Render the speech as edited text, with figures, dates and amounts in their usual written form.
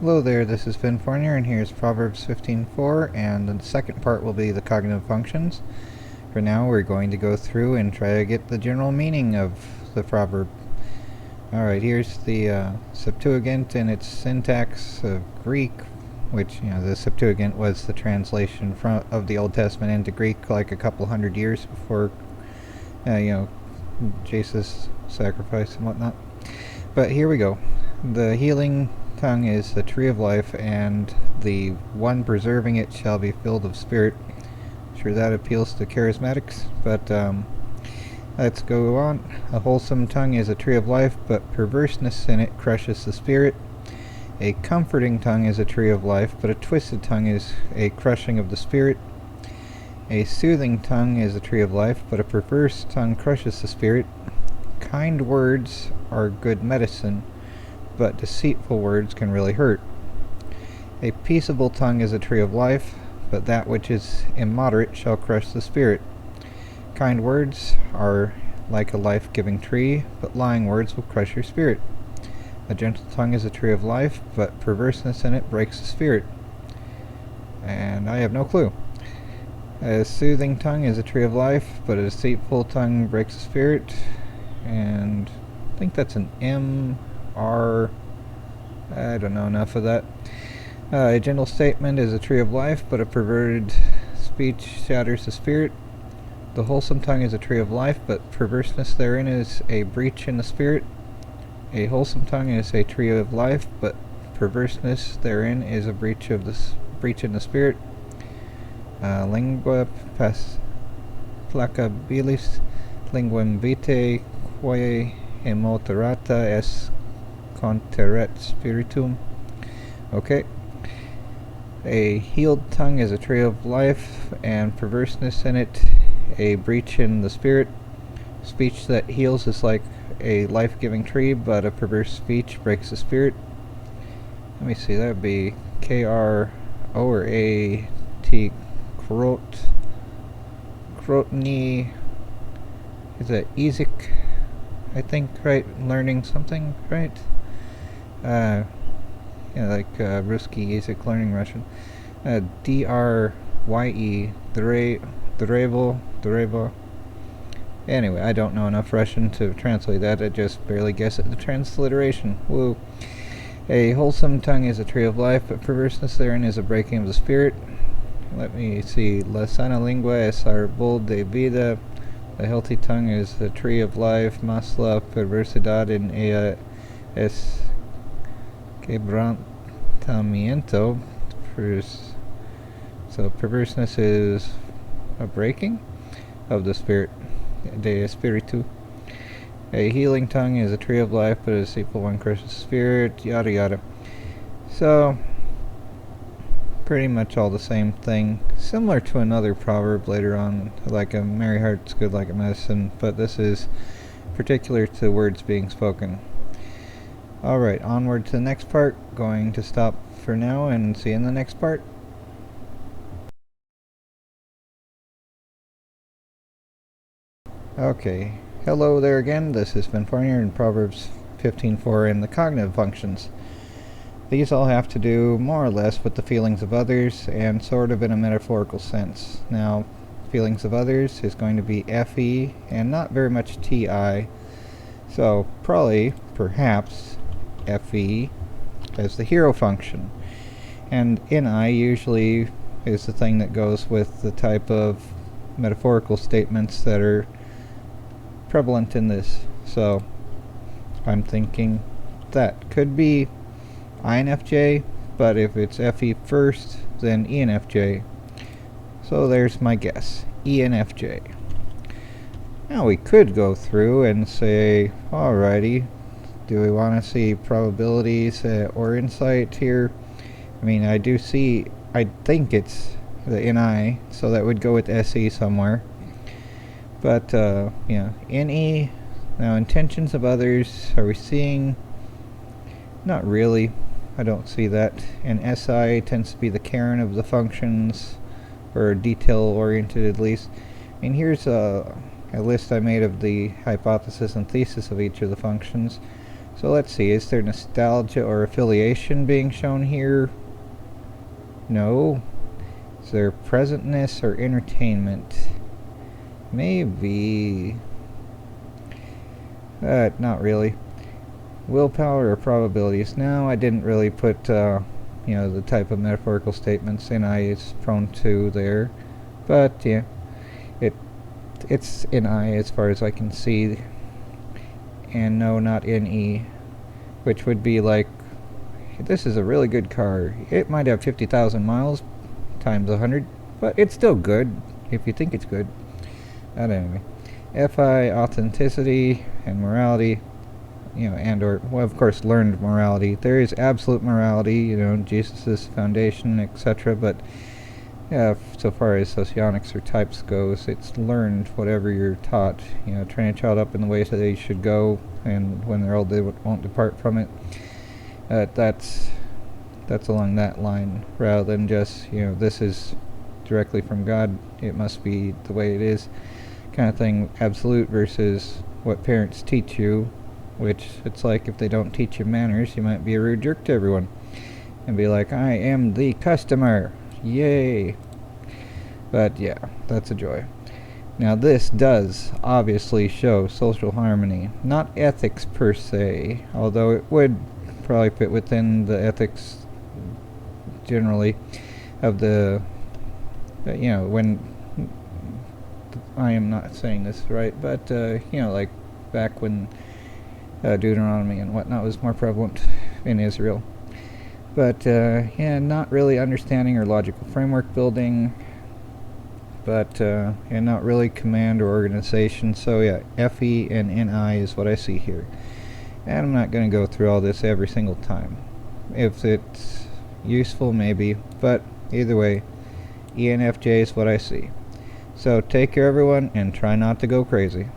Hello there, this is Finn Fournier, and here's Proverbs 15:4, and the second part will be the cognitive functions. For now, we're going to go through and try to get the general meaning of the proverb. Alright, here's the Septuagint and its syntax of Greek, which, the Septuagint was the translation of the Old Testament into Greek like a couple hundred years before, Jesus' sacrifice and whatnot. But here we go. The healing tongue is the tree of life, and the one preserving it shall be filled of spirit. Sure, that appeals to charismatics, but let's go on. A wholesome tongue is a tree of life, but perverseness in it crushes the spirit. A comforting tongue is a tree of life, but a twisted tongue is a crushing of the spirit. A soothing tongue is a tree of life, but a perverse tongue crushes the spirit. Kind words are good medicine, but deceitful words can really hurt. A peaceable tongue is a tree of life, but that which is immoderate shall crush the spirit. Kind words are like a life-giving tree, but lying words will crush your spirit. A gentle tongue is a tree of life, but perverseness in it breaks the spirit. And I have no clue. A soothing tongue is a tree of life, but a deceitful tongue breaks the spirit. And I think that's an M. I don't know enough of that. A gentle statement is a tree of life, but a perverted speech shatters the spirit. The wholesome tongue is a tree of life, but perverseness therein is a breach in the spirit. A wholesome tongue is a tree of life, but perverseness therein is a breach in the spirit. Lingua placabilis linguam vitae quae emoterata est conteret spiritum. Okay. A healed tongue is a tree of life, and perverseness in it a breach in the spirit. Speech that heals is like a life-giving tree, but a perverse speech breaks the spirit. Let me see, that would be K-R-O or A-T, Krotny, is that Ezek, I think, right? Learning something, right? Ruski Ezek learning Russian. D-R-Y-E, Derevo. Anyway, I don't know enough Russian to translate that. I just barely guess at the transliteration. Woo. A wholesome tongue is a tree of life, but perverseness therein is a breaking of the spirit. Let me see. La sana lengua es árbol de vida. A healthy tongue is the tree of life. Mas la perversidad en ella es quebrantamiento. So perverseness is a breaking of the spirit. De espiritu. A healing tongue is a tree of life, but a deceitful one crushes the spirit. Yada yada. So pretty much all the same thing. Similar to another proverb later on, like a merry heart's good like a medicine, but this is particular to words being spoken. Alright, onward to the next part. Going to stop for now and see you in the next part. Okay, hello there again. This is Finn Fournier in Proverbs 15:4 and the cognitive functions. These all have to do more or less with the feelings of others, and sort of in a metaphorical sense. Now, feelings of others is going to be FE and not very much TI, so perhaps FE as the hero function. And NI usually is the thing that goes with the type of metaphorical statements that are prevalent in this. So I'm thinking that could be INFJ, but if it's FE first, then ENFJ. So there's my guess, ENFJ. Now we could go through and say, alrighty, do we want to see probabilities or insight here? I mean, I think it's the NI, so that would go with SE somewhere. But, NE, now intentions of others, are we seeing? Not really. I don't see that. And SI tends to be the Karen of the functions, or detail-oriented at least. And here's a list I made of the hypothesis and thesis of each of the functions. So let's see, is there nostalgia or affiliation being shown here? No. Is there presentness or entertainment? Maybe. Not really. Willpower or probabilities? No, I didn't really put, the type of metaphorical statements NI is prone to there. But, yeah, it's NI as far as I can see. And no, not NE. Which would be like, this is a really good car. It might have 50,000 miles times 100, but it's still good if you think it's good. But anyway. FI, authenticity and morality, and or, well, of course, learned morality. There is absolute morality, Jesus' foundation, etc. But so far as socionics or types goes, it's learned whatever you're taught. Train a child up in the way that they should go, and when they're old, they won't depart from it. That's along that line, rather than just, this is directly from God, it must be the way it is, kind of thing. Absolute versus what parents teach you, which it's like if they don't teach you manners, you might be a rude jerk to everyone and be like, I am the customer, yay. But yeah, that's a joy. Now this does obviously show social harmony, not ethics per se, although it would probably fit within the ethics generally of the, when, I am not saying this right, but, like back when Deuteronomy and whatnot was more prevalent in Israel. But, not really understanding or logical framework building, but, and not really command or organization. So, yeah, FE and NI is what I see here. And I'm not going to go through all this every single time. If it's useful, maybe, but either way, ENFJ is what I see. So take care, everyone, and try not to go crazy.